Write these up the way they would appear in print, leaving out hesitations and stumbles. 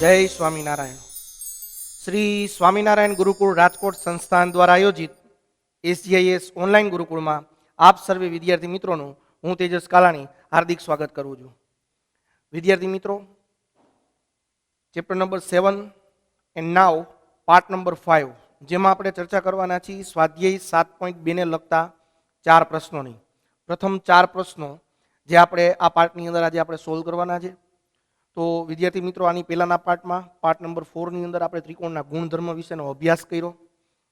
જય સ્વામિનારાયણ. શ્રી સ્વામિનારાયણ ગુરુકુળ રાજકોટ સંસ્થાન દ્વારા આયોજિત SGIS ઓનલાઈન ગુરુકુળમાં આપ સર્વે વિદ્યાર્થી મિત્રોનું હું તેજસ કાલાણી હાર્દિક સ્વાગત કરું છું. વિદ્યાર્થી મિત્રો, chapter number 7 and now part number 5, જેમાં આપણે ચર્ચા કરવાના છીએ સ્વાધ્યાય 7.2 ને લગતા 4 પ્રશ્નોની. પ્રથમ 4 પ્રશ્નો જે આપણે આ પાર્ટની અંદર આજે આપણે સોલ્વ કરવાના છે. તો વિદ્યાર્થી મિત્રો, આની પહેલાના પાર્ટમાં પાર્ટ નંબર 4 ની અંદર આપણે ત્રિકોણના ગુણધર્મ વિશેનો અભ્યાસ કર્યો,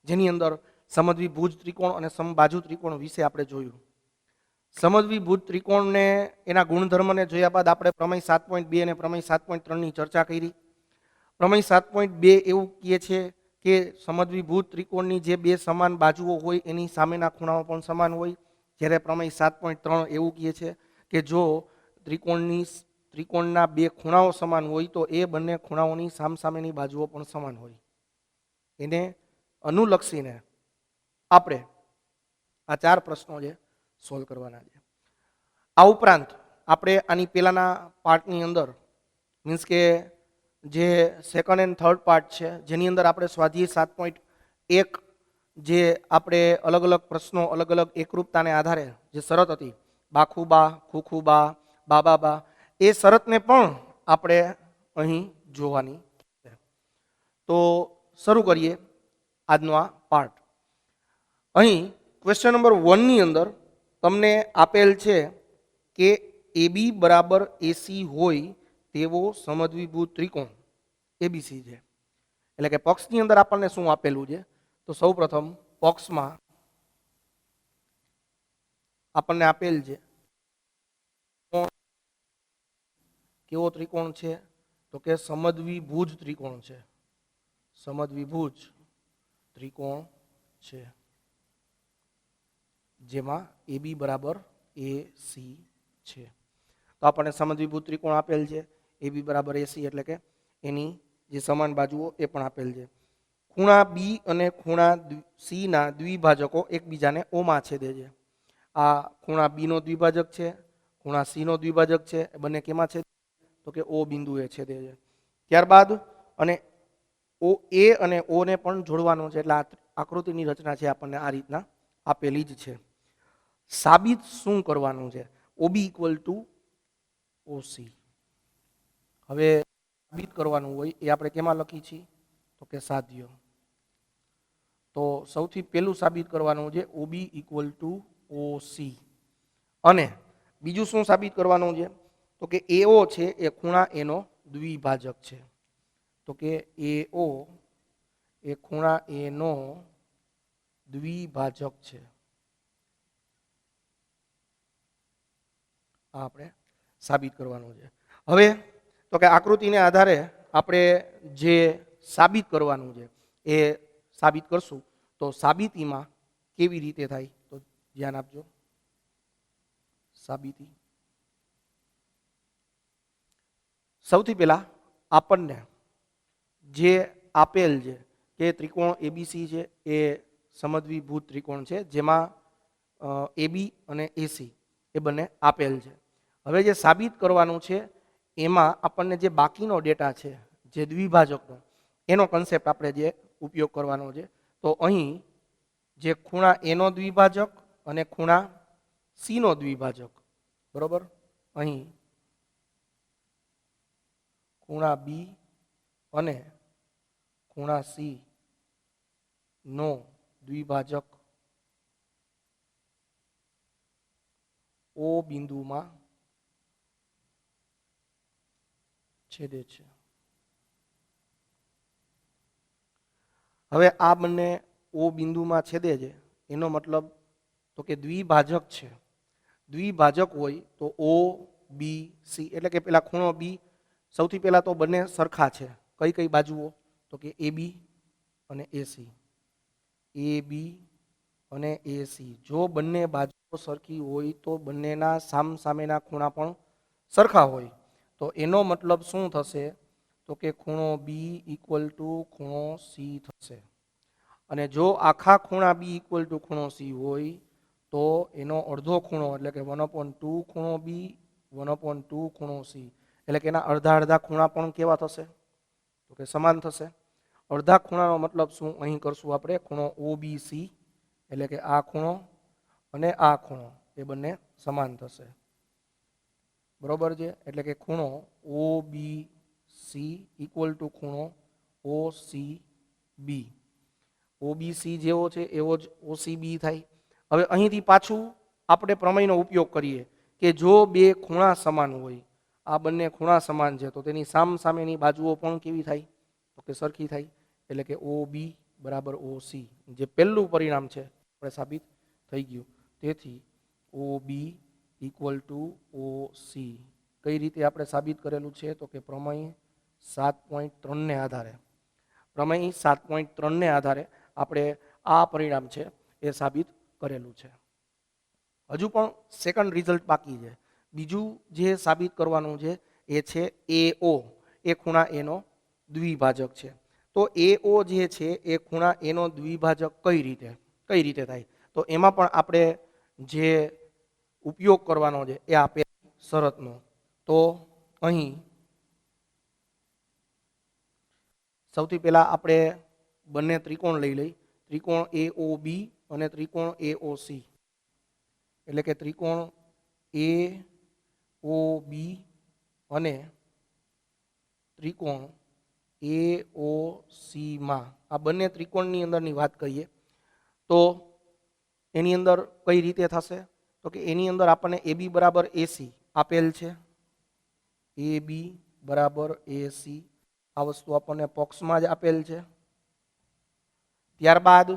જેની અંદર સમદ્વિભુજ ત્રિકોણ અને સમબાજુ ત્રિકોણ વિશે આપણે જોયું. સમદ્વિભુજ ત્રિકોણને એના ગુણધર્મને જોયા બાદ આપણે પ્રમેય 7.2 અને પ્રમેય 7.3 ની ચર્ચા કરી. પ્રમેય 7.2 એવું કહે છે કે સમદ્વિભુજ ત્રિકોણની જે બે સમાન બાજુઓ હોય એની સામેના ખૂણાઓ પણ સમાન હોય, જ્યારે પ્રમેય 7.3 એવું કહે છે કે જો ત્રિકોણના બે ખૂણાઓ સમાન હોય તો એ બંને ખૂણાઓની સામસામેની બાજુઓ પણ સમાન હોય. એને અનુલક્ષીને આપણે આ 4 પ્રશ્નો જે સોલ્વ કરવાના છે. આ ઉપરાંત આપણે આની પહેલાના પાર્ટની અંદર મીન્સ કે જે સેકન્ડ એન્ડ થર્ડ પાર્ટ છે, જેની અંદર આપણે સ્વાધ્યાય 7.1 જે આપણે અલગ અલગ પ્રશ્નો અલગ અલગ એકરૂપતાને આધારે જે શરત હતી, બાખુબા, ખુખુબા, બાબાબા, એ શરતને પણ આપણે અહીં જોવાની છે. તો શરૂ કરીએ આજનો આ પાર્ટ. અહીં ક્વેશ્ચન નંબર 1 ની અંદર તમને આપેલ છે કે AB બરાબર AC હોય તેવો સમદ્વિભુજ ત્રિકોણ ABC છે. એટલે કે પક્ષની અંદર આપણને શું આપેલું છે? તો સૌપ્રથમ પક્ષમાં આપણને આપેલ છે કેવો ત્રિકોણ છે? તો કે સમદ્વિભુજ ત્રિકોણ છે. સમદ્વિભુજ ત્રિકોણ છે જેમાં AB બરાબર AC છે. તો આપણને સમદ્વિભુજ ત્રિકોણ આપેલ છે, AB બરાબર AC, એટલે કે એની જે સમાન બાજુઓ એ પણ આપેલ છે. ખૂણા B અને ખૂણા C ના દ્વિભાજકો એકબીજાને O માં છેદે છે. આ ખૂણા B નો દ્વિભાજક છે, ખૂણા C નો દ્વિભાજક છે, એ બંને કેમાં છે? તો કે O બિંદુએ છેદે છે. ત્યારબાદ અને O A અને O ને પણ જોડવાનો છે, એટલે આ આકૃતિની રચના છે આપણને આ રીતના આપેલી જ છે. સાબિત શું કરવાનું છે? OB equal to OC. હવે સાબિત કરવાનું હોય એ આપણે કેમાં લખી છીએ? તો કે સાધ્ય. તો સૌથી પહેલું સાબિત કરવાનું છે OB ઇક્વલ ટુ OC. અને બીજું શું સાબિત કરવાનું છે? તો કે AO છે એ ખૂણા એનો દ્વિભાજક છે. તો કે AO એ ખૂણા એનો દ્વિભાજક છે. આ આપણે સાબિત કરવાનું છે. હવે તો કે આકૃતિને આધારે આપણે જે સાબિત કરવાનું છે એ સાબિત કરશું. તો સાબિતીમાં કેવી રીતે થાય તો ધ્યાન આપજો. સાબિતી સૌથી પહેલા આપણને જે આપેલ છે કે ત્રિકોણ ABC છે એ સમદ્વિભુજ ત્રિકોણ છે, જેમાં AB અને AC એ બંને આપેલ છે. હવે જે સાબિત કરવાનું છે એમાં આપણને જે બાકીનો ડેટા છે, જે દ્વિભાજકનો, એનો કન્સેપ્ટ આપણે જે ઉપયોગ કરવાનો છે. તો અહીં જે ખૂણા A નો દ્વિભાજક અને ખૂણા C નો દ્વિભાજક, બરોબર, અહીં ખૂણા B અને ખૂણા C નો દ્વિભાજક O બિંદુમાં છેદે છે. હવે આ બંને O બિંદુમાં છેદે છે એનો મતલબ તો કે દ્વિભાજક છે. દ્વિભાજક હોય તો O B C, એટલે કે પેલા ખૂણો B, સૌથી પહેલા તો બંને સરખા છે. કઈ કઈ બાજુઓ? તો કે AB અને AC. AB અને AC. જો બંને બાજુઓ સરખી હોય તો બંનેના સામસામેના ખૂણા પણ સરખા હોય. તો એનો મતલબ શું થશે? તો કે ખૂણો B ઇક્વલ ટુ ખૂણો C થશે. અને જો આખા ખૂણા B ઇક્વલ ટુ ખૂણો C હોય તો એનો અડધો ખૂણો એટલે કે 1/2 ખૂણો B, 1/2 ખૂણો C, એટલે કે એના અડધા અડધા ખૂણા પણ કેવા થશે? તો કે સમાન થશે. અડધા ખૂણાનો મતલબ શું? અહીં કરશું આપણે ખૂણો OBC, એટલે કે આ ખૂણો અને આ ખૂણો એ બંને સમાન થશે. બરોબર છે? એટલે કે ખૂણો OBC ઇક્વલ ટુ ખૂણો OCB. OBC જેવો છે એવો જ OCB થાય. હવે અહીંથી પાછું આપણે પ્રમેયનો ઉપયોગ કરીએ કે જો બે ખૂણા સમાન હોય, આ બંને ખૂણા સમાન છે, તો તેની સામસામેની બાજુઓ પણ કેવી થાય? તો કે સરખી થાય. એટલે કે OB બરાબર OC, જે પહેલું પરિણામ છે આપણે સાબિત થઈ ગયું. તેથી OB ઇક્વલ ટુ OC. કઈ રીતે આપણે સાબિત કરેલું છે? તો કે પ્રમેય 7.3 ને આધારે. પ્રમેય 7.3 ને આધારે આપણે આ પરિણામ છે એ સાબિત કરેલું છે. હજુ પણ સેકન્ડ રિઝલ્ટ બાકી છે. બીજું જે સાબિત કરવાનું છે એ છે AO, એ ખૂણા એનો દ્વિભાજક છે. તો AO જે છે એ ખૂણા એનો દ્વિભાજક કઈ રીતે થાય? તો એમાં પણ આપણે જે ઉપયોગ કરવાનો છે એ આપે શરતનો. તો અહીં સૌથી પહેલા આપણે બંને ત્રિકોણ લઈ લઈ, ત્રિકોણ AOB અને ત્રિકોણ AOC. એટલે કે ત્રિકોણ AOB અને ત્રિકોણ AOC માં આ બંને ત્રિકોણની અંદરની વાત કરીએ તો એની અંદર કઈ રીતે થશે? તો કે એની અંદર આપણને AB બરાબર AC આપેલ છે. AB બરાબર AC આ વસ્તુ આપણને પક્ષમાં જ આપેલ છે. ત્યારબાદ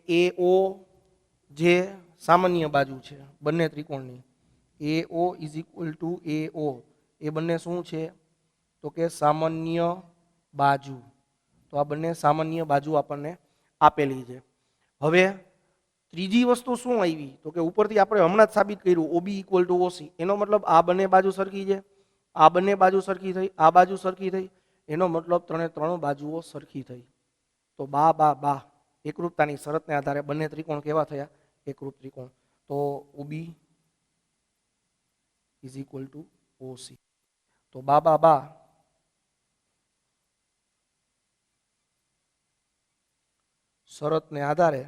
AO જે સામાન્ય બાજુ છે બંને ત્રિકોણની, AO is equal two AO, એ બંને શું છે? તો કે સામાન્ય બાજુ. તો આ બંને સામાન્ય બાજુ આપણને આપેલી છે. હવે ત્રીજી વસ્તુ શું આવી? તો કે ઉપરથી આપણે હમણાં જ સાબિત કર્યું OB ઇક્વલ ટુ OC. એનો મતલબ આ બંને બાજુ સરખી છે, આ બંને બાજુ સરખી થઈ, આ બાજુ સરખી થઈ. એનો મતલબ ત્રણ બાજુઓ સરખી થઈ. તો બા એકરૂપતાની શરતને આધારે બંને ત્રિકોણ કેવા થયા? એકરૂપ ત્રિકોણ. તો OB is equal two OC. તો બા શરતને આધારે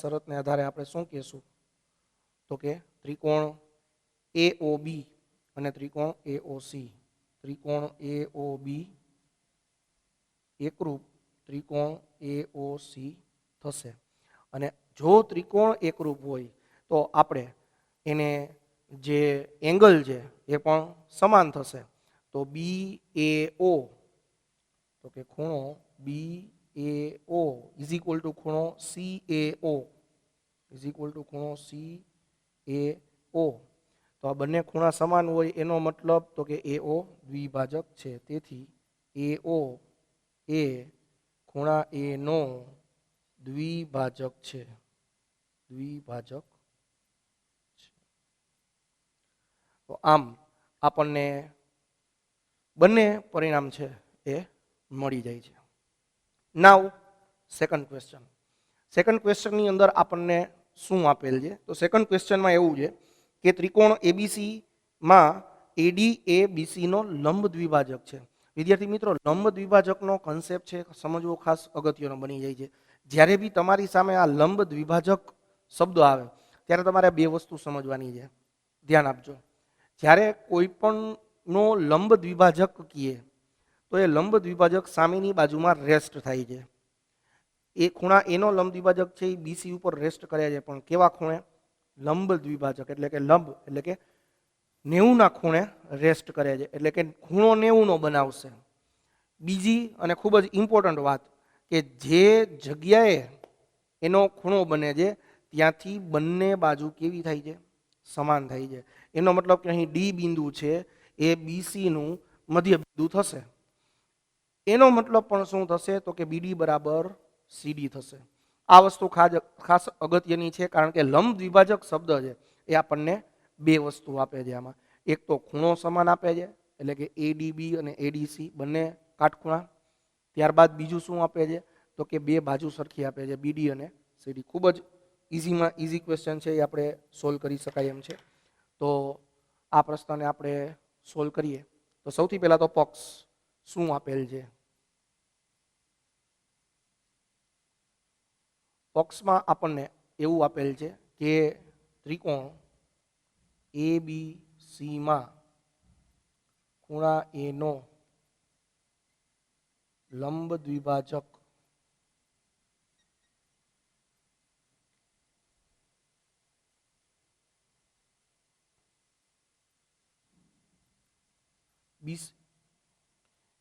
શરતને આધારે આપણે શું કહેશું? તો કે ત્રિકોણ AOB અને ત્રિકોણ AOC, ત્રિકોણ AOB એકરૂપ ત્રિકોણ AOC થશે. અને જો ત્રિકોણ એકરૂપ હોય તો આપણે એને જે એંગલ છે એ પણ સમાન થશે. તો BAO, તો કે ખૂણો BAO ઇઝ ઇક્વલ ટુ ખૂણો CAO, ઇઝ ઇક્વલ ટુ ખૂણો CAO. તો આ બંને ખૂણા સમાન હોય એનો મતલબ તો કે AO દ્વિભાજક છે. તેથી AO એ ખૂણા A નો દ્વિભાજક છે. તો આમ આપણને બંને પરિણામ છે એ મળી જાય છે. નાઉ સેકન્ડ ક્વેશ્ચન. સેકન્ડ ક્વેશ્ચનની અંદર આપણને શું આપેલ છે? તો સેકન્ડ ક્વેશ્ચનમાં એવું છે કે ત્રિકોણ ABC માં AD એ BC નો લંબ દ્વિભાજક છે. વિદ્યાર્થી મિત્રો, લંબ દ્વિભાજકનો કન્સેપ્ટ છે સમજવો ખાસ અગત્યનો બની જાય છે. જ્યારે બી તમારી સામે આ લંબ દ્વિભાજક શબ્દ આવે ત્યારે તમારે બે વસ્તુ સમજવાની છે. ધ્યાન આપજો. જ્યારે કોઈ પણ નો લંબ દ્વિભાજક કહીએ તો એ લંબ દ્વિભાજક સામેની બાજુમાં રેસ્ટ થાય છે. એ ખૂણા એનો લંબ દ્વિભાજક છે એ BC ઉપર રેસ્ટ કરે છે, પણ કેવા ખૂણે? લંબ દ્વિભાજક એટલે કે લંબ એટલે કે 90 ના ખૂણે રેસ્ટ કરે છે. એટલે કે ખૂણો 90 નો બનાવશે. બીજી અને ખૂબ જ ઇમ્પોર્ટન્ટ વાત કે જે જગ્યાએ એનો ખૂણો બને છે ત્યાંથી બંને બાજુ કેવી થાય છે? સમાન થાય છે. એનો મતલબ કે અહીં D બિંદુ છે એ BC નું મધ્ય બિંદુ થશે. એનો મતલબ પણ શું થશે? તો કે BD બરાબર CD થશે. આ વસ્તુ ખાસ અગત્યની છે, કારણ કે લંબ દ્વિભાજક શબ્દ છે એ આપણને બે વસ્તુ આપે છે. આમાં એક તો ખૂણો સમાન આપે છે, એટલે કે ADB અને ADC બંને કાટખૂણા. ત્યારબાદ બીજું શું આપે છે? તો કે બે બાજુ સરખી આપે છે, BD અને CD. ખૂબ જ ઇઝી ક્વેશ્ચન છે, એ આપણે સોલ્વ કરી શકાય એમ છે. તો આ પ્રશ્નને આપણે સોલ્વ કરીએ તો સૌથી પહેલા તો પક્ષ શું આપેલ છે? પક્ષમાં આપણને એવું આપેલ છે કે ત્રિકોણ ABC માં ખૂણા A નો લંબ દ્વિભાજક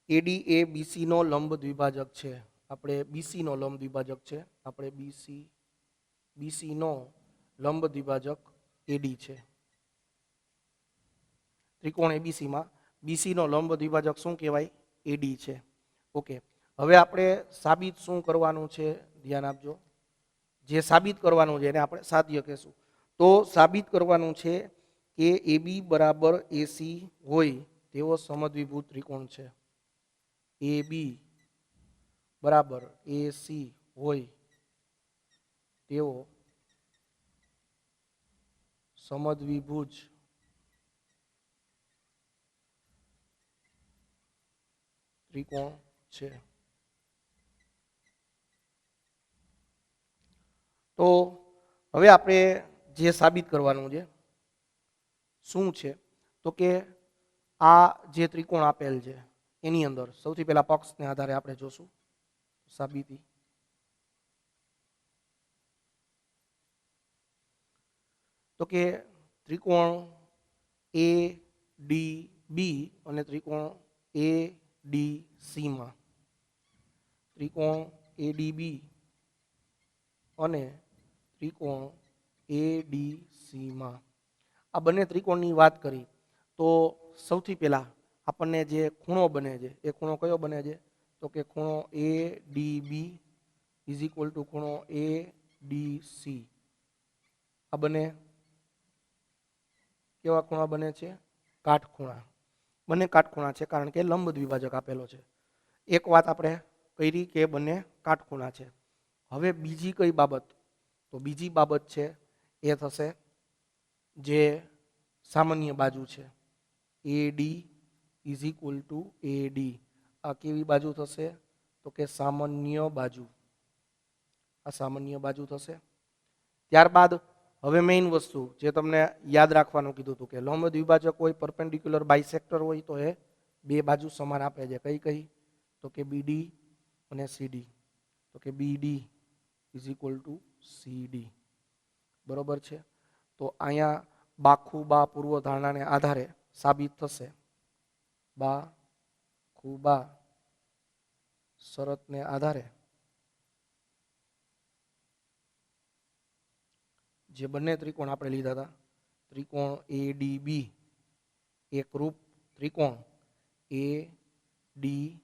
AD એ BC નો લંબ દ્વિભાજક છે. આપણે BC નો લંબ દ્વિભાજક છે. આપણે BC નો લંબ દ્વિભાજક AD છે. ત્રિકોણ ABC માં BC નો લંબ દ્વિભાજક શું કહેવાય? AD છે. ઓકે, હવે આપણે સાબિત શું કરવાનું છે? ધ્યાન આપજો. જે સાબિત કરવાનું છે એને આપણે સાધ્ય કહેશું. તો સાબિત કરવાનું છે કે AB બરાબર AC હોય તેવો સમદ્વિભુજ ત્રિકોણ છે. AB બરાબર AC હોય તેવો સમદ્વિભુજ ત્રિકોણ છે. તો હવે આપણે જે સાબિત કરવાનું છે શું છે? તો કે આ જે ત્રિકોણ આપેલ છે એની અંદર સૌથી પહેલા પક્ષને આધારે આપણે જોશું સાબિતી. તો કે ત્રિકોણ ADB અને ત્રિકોણ ADC માં ત્રિકોણ ADB અને ત્રિકોણ ADC માં આ બંને ત્રિકોણની વાત કરી તો સૌથી પહેલા આપણને જે ખૂણો બને છે એ ખૂણો કયો બને છે? તો કે ખૂણો ADB ઇઝ ઇક્વલ ટુ ખૂણો ADC. આ બંને કેવા ખૂણા બને છે? કાટખૂણા. બંને કાટખૂણા છે કારણ કે લંબ દ્વિભાજક આપેલો છે. એક વાત આપણે કરી કે બંને કાટખૂણા છે. હવે બીજી કઈ બાબત? તો બીજી બાબત છે એ થશે જે સામાન્ય બાજુ છે AD is equal two AD. આ કેવી બાજુ થશે? તો કે સામાન્ય બાજુ. આ સામાન્ય બાજુ થશે. ત્યારબાદ હવે મેઇન વસ્તુ જે તમને યાદ રાખવાનું કીધું હતું કે લંબ દ્વિભાજક હોય, પરપેન્ડિક્યુલર બાયસેક્ટર હોય તો એ બે બાજુ સમાન આપે છે. કઈ કઈ? તો કે BD અને CD. તો કે BD is equal two CD. બરોબર છે? તો અહીંયા બાખુબા પૂર્વ ધારણાને આધારે સાબિત થશે. બાખુબા શરતને આધારે જે બંને ત્રિકોણ આપણે લીધા હતા ત્રિકોણ ADB એકરૂપ ત્રિકોણ ADC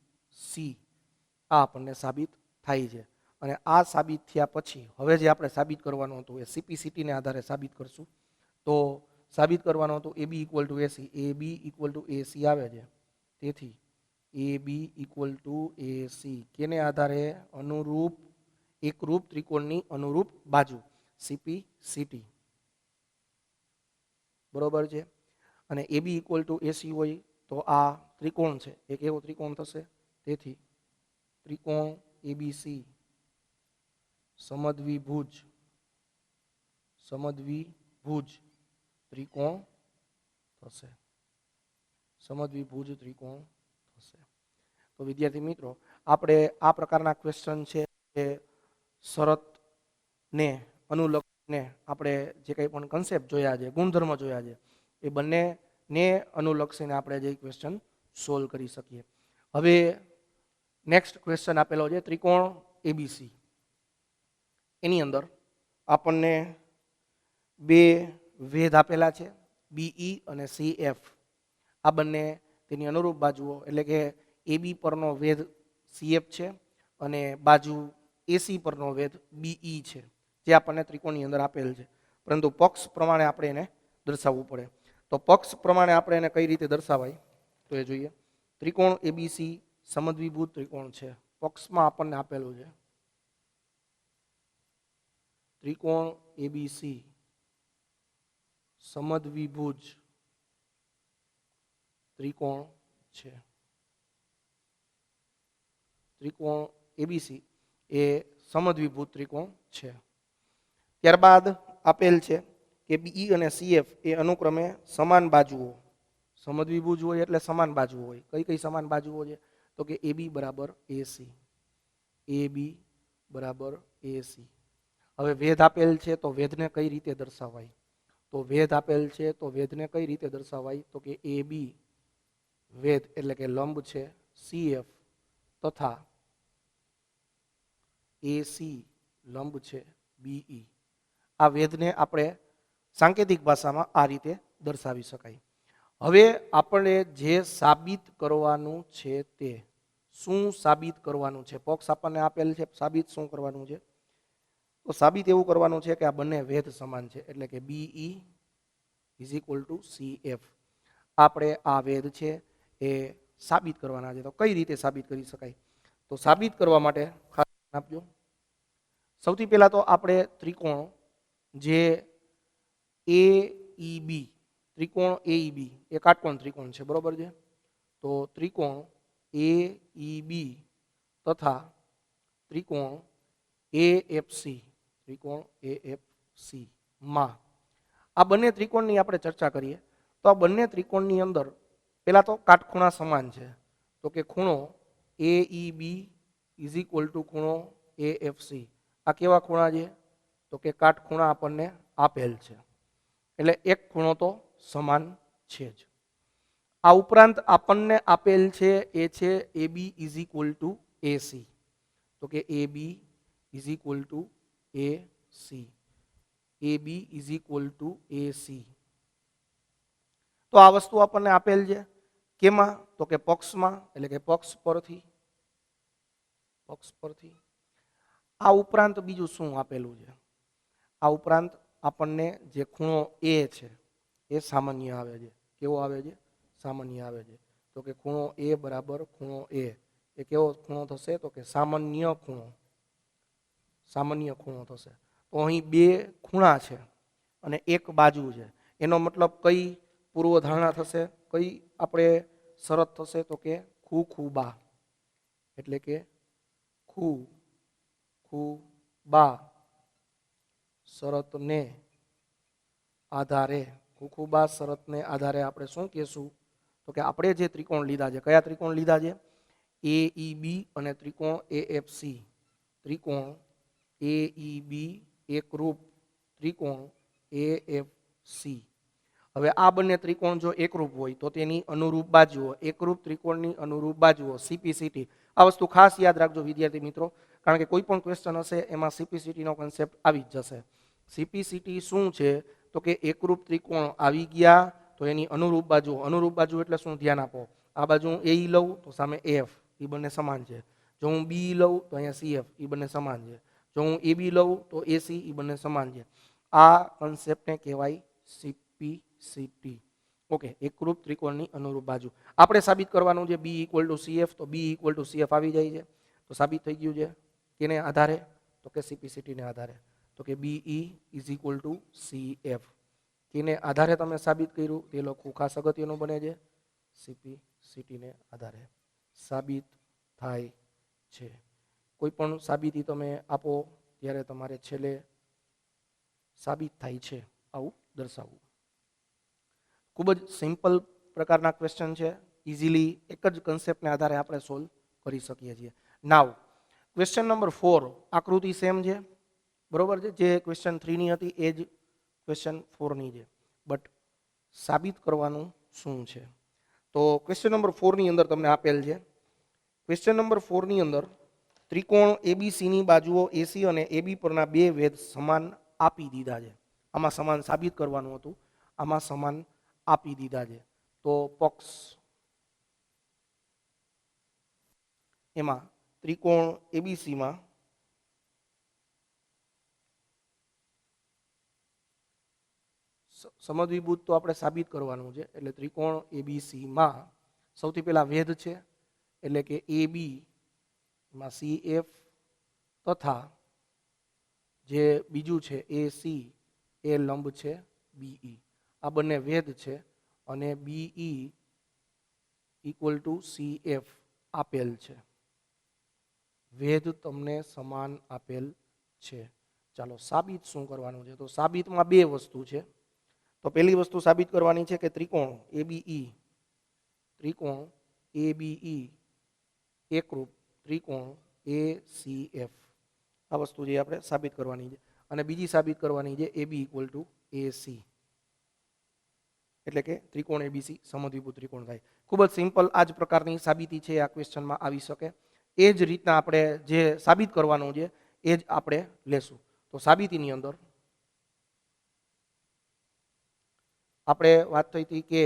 આ આપણને સાબિત થાય છે. અને આ સાબિત થયા પછી હવે જે આપણે સાબિત કરવાનું હતું એ CPCTને આધારે સાબિત કરશું. તો સાબિત કરવાનું હતું AB equal to AC. AB equal to AC આવે છે. તેથી AB ઇક્વલ ટુ AC કેને આધારે? અનુરૂપ એકરૂપ ત્રિકોણની અનુરૂપ બાજુ CPCT. બરોબર છે? અને AB ઇક્વલ ટુ AC હોય તો આ ત્રિકોણ છે એ કેવો ત્રિકોણ થશે? તેથી ત્રિકોણ ABC સમદ્વિભુજ ત્રિકોણ થશે. સમદ્વિભુજ ત્રિકોણ થશે. તો વિદ્યાર્થી મિત્રો આપણે આ પ્રકારના ક્વેશ્ચન છે એ શરતને અનુલક્ષીને આપણે જે કંઈ પણ કન્સેપ્ટ જોયા છે, ગુણધર્મ જોયા છે એ બંનેને અનુલક્ષીને આપણે જે ક્વેશ્ચન સોલ્વ કરી શકીએ. હવે નેક્સ્ટ ક્વેશ્ચન આપેલો છે ત્રિકોણ ABC. એની અંદર આપણને બે વેધ આપેલા છે BE અને CF. આ બંને તેની અનુરૂપ બાજુઓ એટલે કે AB પરનો વેધ CF છે અને બાજુ AC પરનો વેધ BE છે જે આપણને ત્રિકોણની અંદર આપેલ છે. પરંતુ પક્ષ પ્રમાણે આપણે એને દર્શાવવું પડે. તો પક્ષ પ્રમાણે આપણે એને કઈ રીતે દર્શાવાય તો એ જોઈએ. ત્રિકોણ ABC સમદ્વિભુજ ત્રિકોણ છે. પક્ષમાં આપણને આપેલું છે ત્રિકોણ ABC સમદ્વિભુજ ત્રિકોણ છે. ત્રિકોણ એબીસી એ સમદ્વિભુજ ત્રિકોણ છે. ત્યારબાદ આપેલ છે કે બીઈ અને સીએફ એ અનુક્રમે સમાન બાજુઓ, સમદ્વિભુજ હોય એટલે સમાન બાજુઓ હોય. કઈ કઈ સમાન બાજુઓ છે? તો કે એબી બરાબર એસી, એબી બરાબર એસી. હવે વેધ આપેલ છે તો વેધને કઈ રીતે દર્શાવાય? તો વેધ આપેલ છે તો વેધને કઈ રીતે દર્શાવાય? તો કે એબી વેધ એટલે કે લંબ છે સીએફ તથા એસી લંબ છે બીઈ. આ વેધને આપણે સાંકેતિક ભાષામાં આ રીતે દર્શાવી શકાય. હવે આપણે જે સાબિત કરવાનું છે તે શું સાબિત કરવાનું છે? પક્ષ આપણને આપેલ છે, સાબિત શું કરવાનું છે? તો સાબિત એવું કરવાનું છે કે આ બંને વેધ સમાન છે, એટલે કે BE is equal two CF. આપણે આ વેધ છે એ સાબિત કરવાના છે. તો કઈ રીતે સાબિત કરી શકાય? તો સાબિત કરવા માટે ખાસ ધ્યાન આપજો. સૌથી પહેલા તો આપણે ત્રિકોણ જે એઈબી, ત્રિકોણ એઈબી એ કાટકોણ ત્રિકોણ છે, બરોબર છે? તો ત્રિકોણ એઈબી તથા ત્રિકોણ એએફસી, ત્રિકોણ એએફસી માં આ બંને ત્રિકોણની આપણે ચર્ચા કરીએ. તો આ બંને ત્રિકોણની અંદર પહેલા તો કાટખૂણા સમાન છે. તો કે ખૂણો એઈબી ઇઝ ઇક્વલ ટુ ખૂણો એએફસી. આ કેવા ખૂણા છે? તો કે કાટખૂણા આપણને આપેલ છે, એટલે એક ખૂણો તો સમાન છે જ. આ ઉપરાંત આપણને આપેલ છે એ છે AB is equal to AC. તો કે AB is equal to AC, AB is equal to AC. તો આ વસ્તુ આપણને આપેલ છે કેમાં? તો કે પક્ષમાં, એટલે કે પક્ષ પરથી. પક્ષ પરથી. આ ઉપરાંત બીજું શું આપેલું છે? આ ઉપરાંત આપણને જે ખૂણો એ છે એ સામાન્ય આવે છે. કેવો આવે છે? સામાન્ય આવે છે. તો કે ખૂણો એ બરાબર ખૂણો એ કેવો ખૂણો થશે? તો કે સામાન્ય ખૂણો, સામાન્ય ખૂણો થશે. તો અહીં બે ખૂણા છે અને એક બાજુ છે. એનો મતલબ કઈ પૂર્વધારણા થશે? કઈ આપણે શરત થશે? તો કે ખૂ ખૂ બા, એટલે કે ખૂ ખૂ બા શરતને આધારે, ખૂખુબા શરતને આધારે આપણે શું કહેશું? તો કે આપણે જે ત્રિકોણ લીધા છે, કયા ત્રિકોણ લીધા છે? એઈબી અને ત્રિકોણ એએફસી. ત્રિકોણ એઈબી એકરૂપ ત્રિકોણ એએફસી. હવે આ બંને ત્રિકોણ જો એકરૂપ હોય તો તેની અનુરૂપ બાજુઓ, એકરૂપ ત્રિકોણની અનુરૂપ બાજુઓ સીપીસીટી. આ વસ્તુ ખાસ યાદ રાખજો વિદ્યાર્થી મિત્રો, કારણ કે કોઈ પણ ક્વેશ્ચન હશે એમાં સીપીસીટીનો કોન્સેપ્ટ આવી જ જશે. સીપીસીટી શું છે? તો કે એકરૂપ ત્રિકોણ આવી ગયા તો એની અનુરૂપ બાજુ. અનુરૂપ બાજુ એટલે શું? ધ્યાન આપો. આ બાજુ હું એ લઉં તો સામે એફ, એ બંને સમાન છે. જો હું બી લઉં તો અહીંયા સીએફ, એ બંને સમાન છે. જો હું એબી લઉં તો એસી, એ બંને સમાન છે. આ કોન્સેપ્ટને કહેવાય સીપીસીટી. ઓકે, એકરૂપ ત્રિકોણની અનુરૂપ બાજુ. આપણે સાબિત કરવાનું છે બી ઇક્વલ ટુ સીએફ, તો બી ઇક્વલ ટુ સીએફ આવી જાય છે. તો સાબિત થઈ ગયું છે. કેને આધારે? તો કે સીપીસીટીને આધારે. તો કે BE is equal two CF. કેને આધારે તમે સાબિત કર્યું તે લખવું ખાસ અગત્યનું બને છે. સીપીસીટીને આધારે સાબિત થાય છે. કોઈ પણ સાબિતી તમે આપો ત્યારે તમારે છેલ્લે સાબિત થાય છે આવું દર્શાવવું. ખૂબ જ સિમ્પલ પ્રકારના ક્વેશ્ચન છે. ઇઝીલી એક જ કન્સેપ્ટને આધારે આપણે સોલ્વ કરી શકીએ છીએ. નાવ ક્વેશ્ચન નંબર 4, આકૃતિ સેમ છે, બરોબર છે? જે ક્વેશ્ચન 3 ની હતી એ જ ક્વેશ્ચન 4 ની છે, બટ સાબિત કરવાનું શું છે? તો ક્વેશ્ચન નંબર 4 ની અંદર તમને આપેલ છે. ક્વેશ્ચન નંબર 4 ની અંદર ત્રિકોણ એબીસી ની બાજુઓ એસી અને એબી પરના બે વેધ સમાન આપી દીધા છે. આમાં સમાન સાબિત કરવાનું હતું, આમાં સમાન આપી દીધા છે. તો પક્ષ એમાં ત્રિકોણ એબીસીમાં સમદ્વિભુજ તો આપણે સાબિત કરવાનું છે, એટલે ત્રિકોણ એબીસીમાં સૌથી પહેલા વેધ છે, એટલે કે એબી માં સીએફ તથા જે બીજું છે એસી એ લંબ છે બીઈ. આ બંને વેધ છે અને બીઈ ઇક્વલ ટુ CF આપેલ છે, વેધ તમને સમાન આપેલ છે. ચાલો સાબિત શું કરવાનું છે? તો સાબિતમાં બે વસ્તુ છે. તો પહેલી વસ્તુ સાબિત કરવાની છે કે ત્રિકોણ ABE એકરૂપ ત્રિકોણ ACF, આ વસ્તુ જે આપણે સાબિત કરવાની છે. અને બીજી સાબિત કરવાની છે AB ઇક્વલ ટુ AC, એટલે કે ત્રિકોણ ABC સમદ્વિભુજ ત્રિકોણ થાય. ખૂબ જ સિમ્પલ આ જ પ્રકારની સાબિતી છે, આ ક્વેશ્ચનમાં આવી શકે. એ જ રીતના આપણે જે સાબિત કરવાનું છે એ જ આપણે લેશું. તો સાબિતીની અંદર આપણે વાત થઈ હતી કે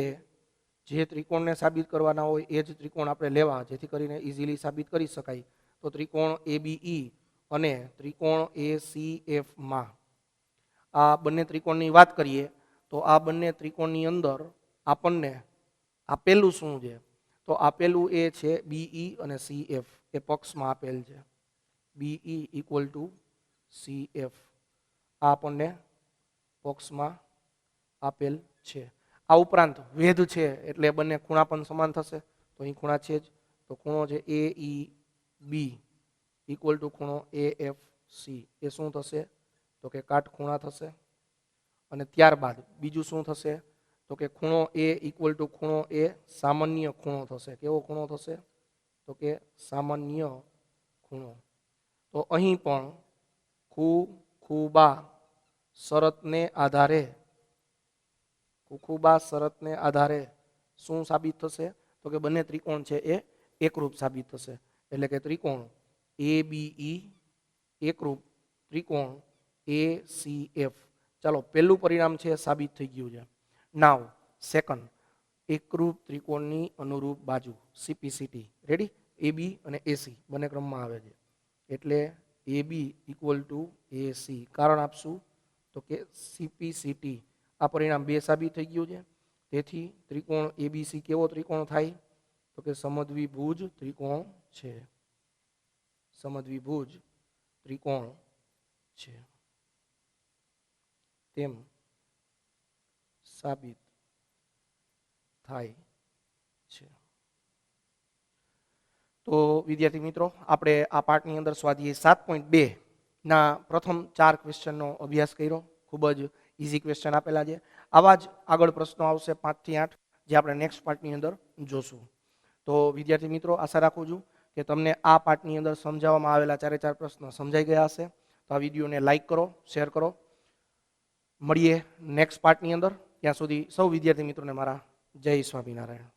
જે ત્રિકોણને સાબિત કરવાના હોય એ જ ત્રિકોણ આપણે લેવા, જેથી કરીને ઇઝીલી સાબિત કરી શકાય. તો ત્રિકોણ ABE અને ત્રિકોણ ACF માં આ બંને ત્રિકોણની વાત કરીએ તો આ બંને ત્રિકોણની અંદર આપણને આપેલું શું છે? તો આપેલું એ છે BE અને CF, એ પક્ષમાં આપેલ છે. BE ઇક્વલ ટુ CF, આ આપણને પક્ષમાં આપેલ છે. આ ઉપરાંત વેધ છે એટલે બંને ખૂણા પણ સમાન થશે. તો અહીં ખૂણા છે જ, તો ખૂણો છે AEB ઇક્વલ ટુ ખૂણો AFC, એ શું થશે? તો કે કાટખૂણા થશે. અને ત્યારબાદ બીજું શું થશે? તો કે ખૂણો A ઇક્વલ ટુ ખૂણો A સામાન્ય ખૂણો થશે. કેવો ખૂણો થશે? તો કે સામાન્ય ખૂણો. તો અહીં પણ ખૂબા શરતને આધારે શું સાબિત થશે? તો કે બંને ત્રિકોણ છે એ એકરૂપ સાબિત થશે. એટલે કે ત્રિકોણ ABE એકરૂપ ત્રિકોણ ACF. ચાલો પહેલું પરિણામ છે સાબિત થઈ ગયું છે. નાવ સેકન્ડ, એકરૂપ ત્રિકોણની અનુરૂપ બાજુ CPCT. રેડી? AB અને AC બંને ક્રમમાં આવે છે. એટલે AB ઇક્વલ ટુ AC. કારણ આપશું તો કે CPCT. આ પરિણામ બે સાબિત થઈ ગયું છે. તેથી ત્રિકોણ ABC કેવો ત્રિકોણ થાય? તો કે સમદ્વિભુજ ત્રિકોણ છે. સમદ્વિભુજ ત્રિકોણ છે તેમ સાબિત થાય છે. તો વિદ્યાર્થી મિત્રો, આપણે આ પાઠની અંદર સ્વાધ્યાય 7.2 ના પ્રથમ 4 ક્વેશ્ચનનો અભ્યાસ કર્યો. ખૂબ જ ઇઝી ક્વેશ્ચન આપેલા છે. આવા જ આગળ પ્રશ્નો આવશે 5 થી 8, જે આપણે નેક્સ્ટ પાર્ટની અંદર જોશું. તો વિદ્યાર્થી મિત્રો, આશા રાખું છું કે તમને આ પાઠની અંદર સમજાવવામાં આવેલા 4 પ્રશ્નો સમજાઈ ગયા હશે. તો આ વિડીયોને લાઈક કરો, શેર કરો. મળીએ નેક્સ્ટ પાર્ટની અંદર. ત્યાં સુધી સૌ વિદ્યાર્થી મિત્રોને મારા જય સ્વામિનારાયણ.